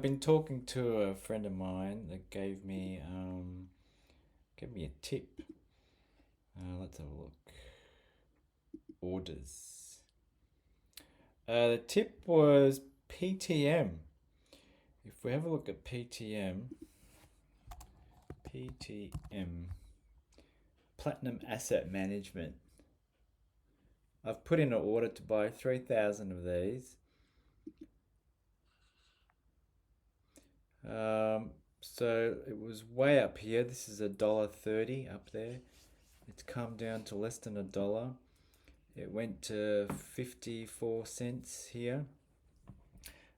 Been talking to a friend of mine that gave me a tip. Let's have a look. Orders. The tip was PTM. If we have a look at PTM, Platinum Asset Management. I've put in an order to buy 3,000 of these. So it was way up here. This is $1.30 up there. It's come down to less than $1. It went to 54 cents here,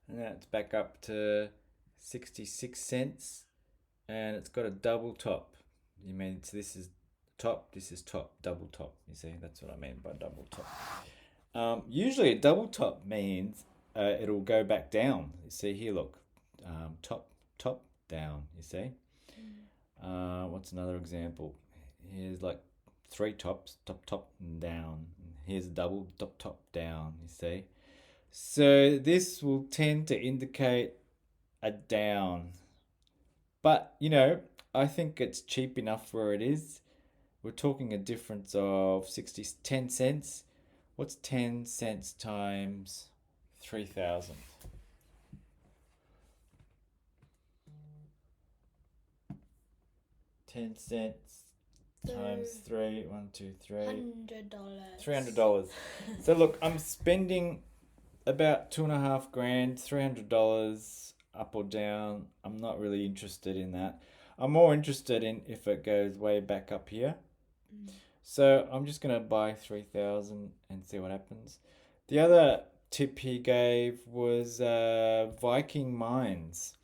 and now it's back up to 66 cents, and it's got a double top. You mean this is top, this is top, double top. You see, that's what I mean by double top. Usually a double top means it'll go back down. You see here, look, top, top, down. You see. What's another example? Here's like three tops, top, top, and down. Here's a double, top, top, down. You see. So this will tend to indicate a down, but I think it's cheap enough where it is. We're talking a difference of 10 cents. What's 10 cents times 3,000? 10 cents times three. One, two, three. $100. $300. So look, I'm spending about 2.5 grand, $300 up or down. I'm not really interested in that. I'm more interested in if it goes way back up here. So I'm just gonna buy 3,000 and see what happens. The other tip he gave was Viking Mines,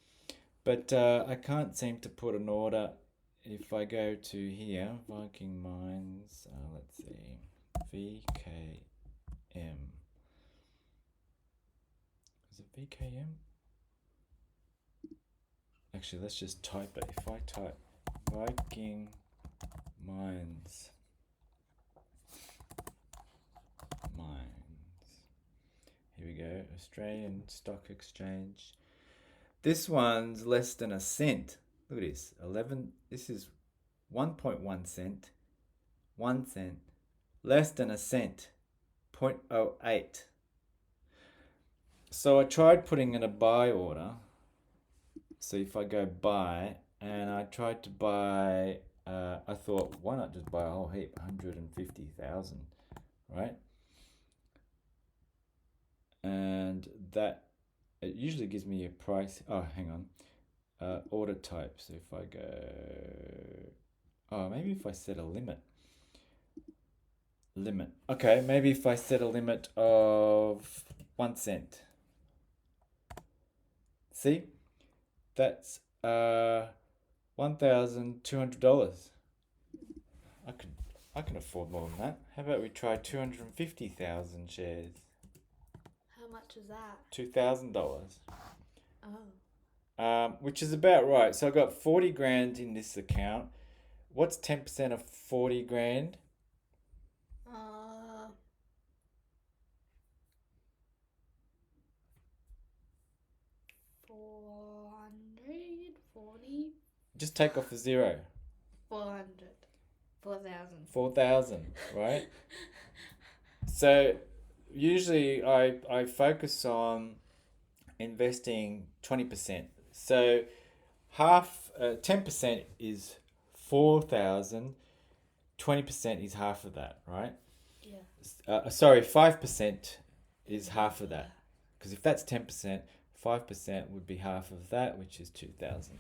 but I can't seem to put an order. If I go to here, Viking Mines, let's see, VKM. Is it VKM? Actually, let's just type it. If I type Viking Mines, here we go, Australian Stock Exchange. This one's less than a cent. Look at this, 11, this is 1.1 cent, 1 cent, less than a cent, 0.08. So I tried putting in a buy order. So if I go buy, and I tried to buy, I thought, why not just buy a whole heap, 150,000, right? And that, it usually gives me a price. Oh, hang on. Order type. So if I go, maybe if I set a limit. Okay, maybe if I set a limit of 1 cent. See, that's $1,200. I can afford more than that. How about we try 250,000 shares? How much is that? $2,000. Oh. Which is about right. So I got 40 grand in this account. What's 10% of 40 grand? 440. Just take off a zero. 400. 4,000. 4,000, right? So usually I focus on investing 20%. So 10% is 4,000. 20% is half of that, right? Yeah. Sorry, 5% is half of that. Because if that's 10%, 5% would be half of that, which is 2,000.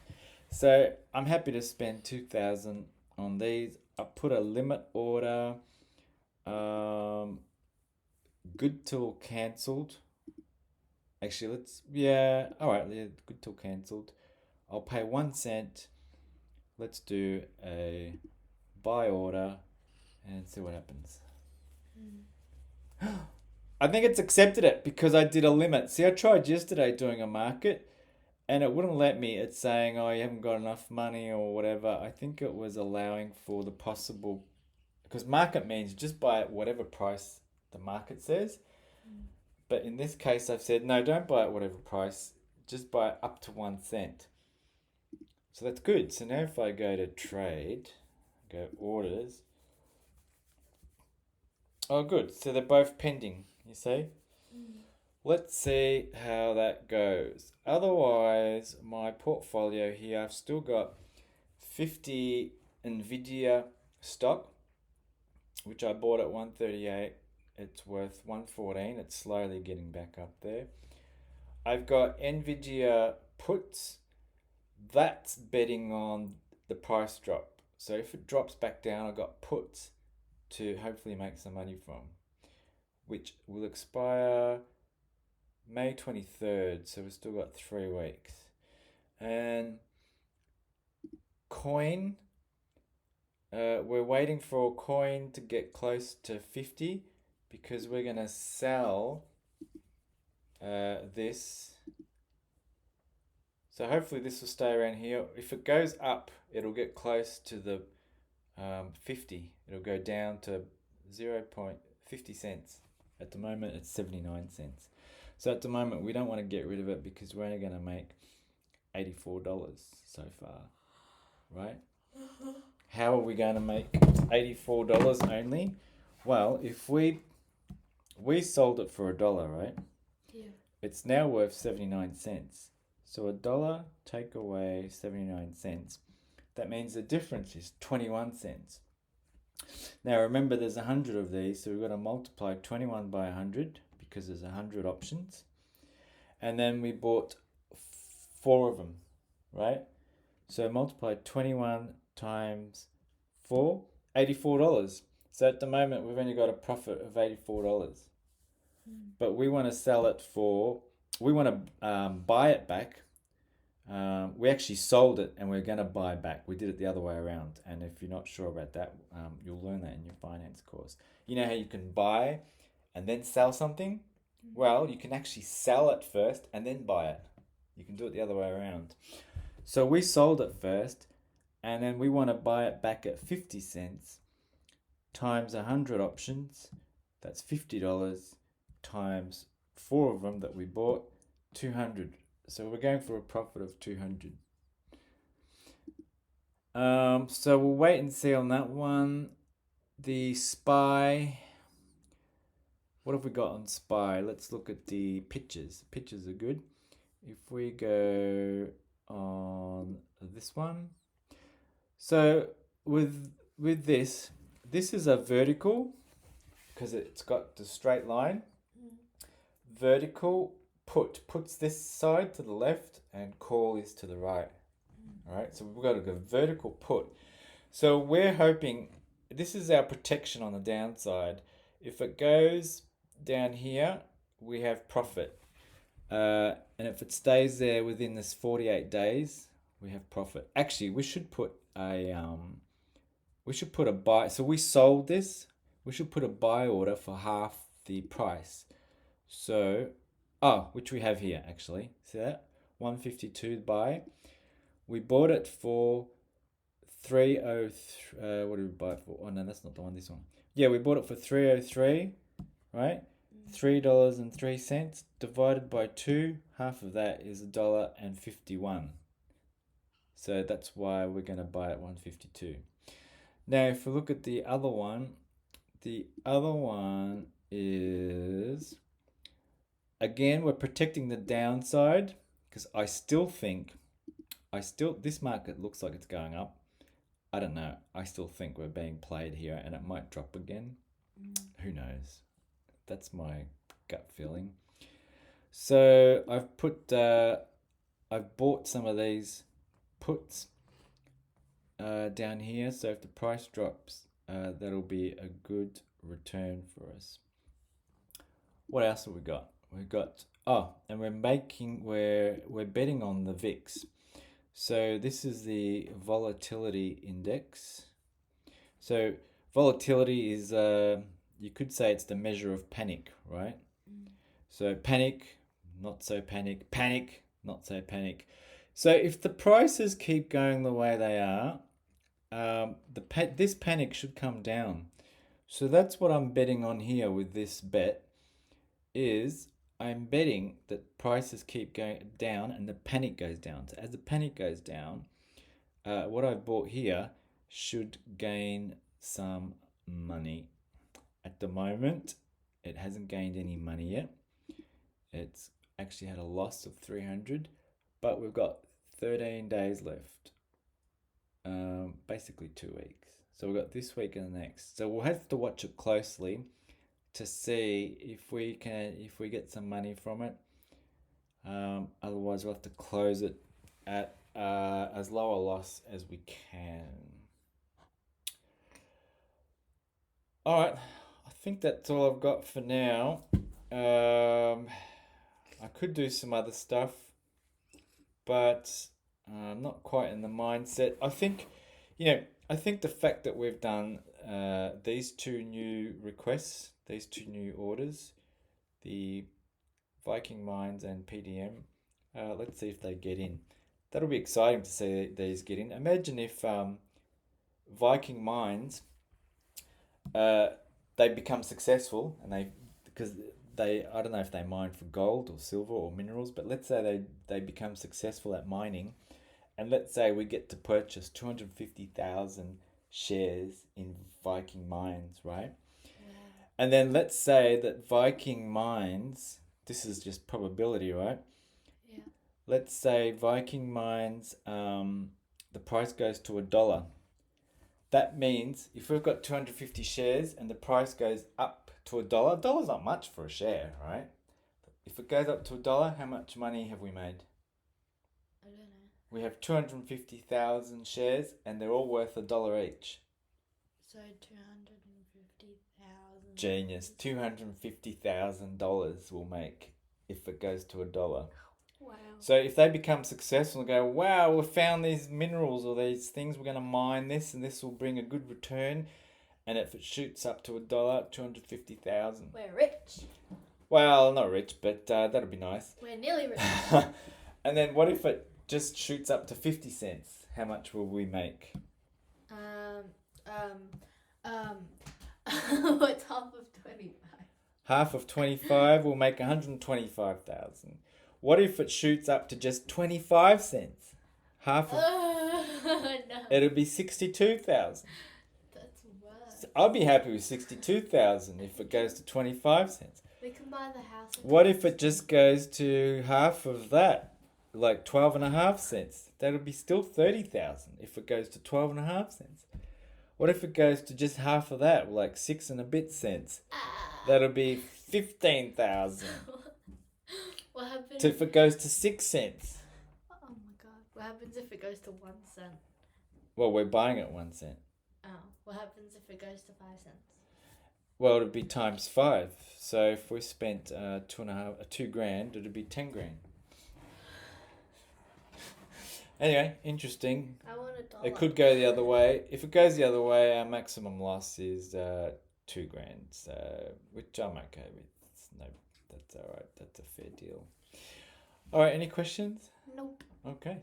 So I'm happy to spend 2,000 on these. I put a limit order. Good till cancelled. Actually, alright, yeah, good till cancelled. I'll pay 1 cent. Let's do a buy order and see what happens. I think it's accepted it because I did a limit. See, I tried yesterday doing a market and it wouldn't let me. It's saying, oh, you haven't got enough money or whatever. I think it was allowing for the possible, because market means just buy at whatever price the market says. But in this case, I've said, no, don't buy at whatever price. just by up to 1 cent. So that's good. So now if I go to trade, go orders. Oh, good. So they're both pending, you see? Let's see how that goes. Otherwise, my portfolio here, I've still got 50 NVIDIA stock, which I bought at 138. It's worth 114. It's slowly getting back up there. I've got NVIDIA puts. That's betting on the price drop. So if it drops back down, I've got puts to hopefully make some money from, which will expire May 23rd. So we've still got 3 weeks. And coin, we're waiting for coin to get close to 50 because we're going to sell this. So hopefully this will stay around here. If it goes up, it'll get close to the 50. It'll go down to 0.50 cents. At the moment, it's 79 cents. So at the moment, we don't want to get rid of it because we're only going to make $84 so far, right? How are we going to make $84 only? Well, if we sold it for $1, right? Yeah. It's now worth 79 cents. So $1 take away 79 cents. That means the difference is 21 cents. Now remember there's 100 of these, so we've got to multiply 21 by 100 because there's 100 options. And then we bought 4 of them, right? So multiply 21 times 4, $84. So at the moment we've only got a profit of $84. But we want to sell it for, we want to buy it back. We actually sold it and we're going to buy back. We did it the other way around. And if you're not sure about that, you'll learn that in your finance course. You know how you can buy and then sell something? Well, you can actually sell it first and then buy it. You can do it the other way around. So we sold it first and then we want to buy it back at 50 cents times 100 options. That's $50 times 4 of them that we bought, 200. So we're going for a profit of 200. So we'll wait and see on that one. The SPY, what have we got on SPY? Let's look at the pictures. Pictures are good. If we go on this one. So with this is a vertical because it's got the straight line. Vertical puts this side to the left and call is to the right. All right, so we've got to go vertical put. So we're hoping this is our protection on the downside. If it goes down here, we have profit. And if it stays there within this 48 days, we have profit. Actually, we should put a buy. So we sold this. We should put a buy order for half the price. So, which we have here actually. See that? 152 buy. We bought it for 303. What did we buy it for? Oh no, that's not the one. This one. Yeah, we bought it for 303, right? $3.03 divided by 2. Half of that is $1.51. So that's why we're going to buy at 152. Now, if we look at the other one is, again, we're protecting the downside because I still think, this market looks like it's going up. I don't know. I still think we're being played here and it might drop again. Who knows? That's my gut feeling. So I've bought some of these puts down here. So if the price drops, that'll be a good return for us. What else have we got? We've got, and we're betting on the VIX. So this is the volatility index. So volatility is, you could say it's the measure of panic, right? So panic, not so panic, panic, not so panic. So if the prices keep going the way they are, this panic should come down. So that's what I'm betting on here with this bet is I'm betting that prices keep going down and the panic goes down. So as the panic goes down, what I've bought here should gain some money. At the moment, it hasn't gained any money yet. It's actually had a loss of 300, but we've got 13 days left. Basically 2 weeks. So we've got this week and the next. So we'll have to watch it closely to see if we get some money from it. Otherwise, we'll have to close it at as low a loss as we can. All right, I think that's all I've got for now. I could do some other stuff, but I'm not quite in the mindset. I think the fact that we've done these two new requests, these two new orders, the Viking Mines and PTM, let's see if they get in. That'll be exciting to see these get in. Imagine if Viking Mines, they become successful and because I don't know if they mine for gold or silver or minerals, but let's say they become successful at mining, and let's say we get to purchase 250,000 shares in Viking Mines, right? Wow. And then let's say that Viking Mines, this is just probability, right? Yeah. Let's say Viking Mines, the price goes to $1. That means if we've got 250 shares and the price goes up to $1, $1's not much for a share, right? If it goes up to $1, how much money have we made? I don't know. We have 250,000 shares and they're all worth $1 each. So 250,000. Genius. $250,000 we'll make if it goes to $1. Wow. So if they become successful and go, wow, we found these minerals or these things, we're going to mine this and this will bring a good return. And if it shoots up to $1, 250,000. We're rich. Well, not rich, but that'll be nice. We're nearly rich. And then what if it just shoots up to 50 cents? How much will we make? What's half of 25? Half of 25 will make 125,000. What if it shoots up to just 25 cents? Half of No. it'll be 62,000. That's worse. I'll be happy with 62,000 if it goes to 25 cents. We can buy the house. What if it just goes to half of that? Like 12.5 cents. That'll be still 30,000 if it goes to 12.5 cents. What if it goes to just half of that, like 6 and a bit cents? That'll be 15,000. What happens If it goes to 6 cents? Oh my god. What happens if it goes to 1 cent? Well, we're buying at 1 cent. Oh. What happens if it goes to 5 cents? Well, it'd be times 5. So if we spent $2,000, it'd be 10 grand. Anyway, interesting. I want $1. It could go the other way. If it goes the other way, our maximum loss is $2,000, so which I'm okay with. That's all right. That's a fair deal. All right. Any questions? Nope. Okay.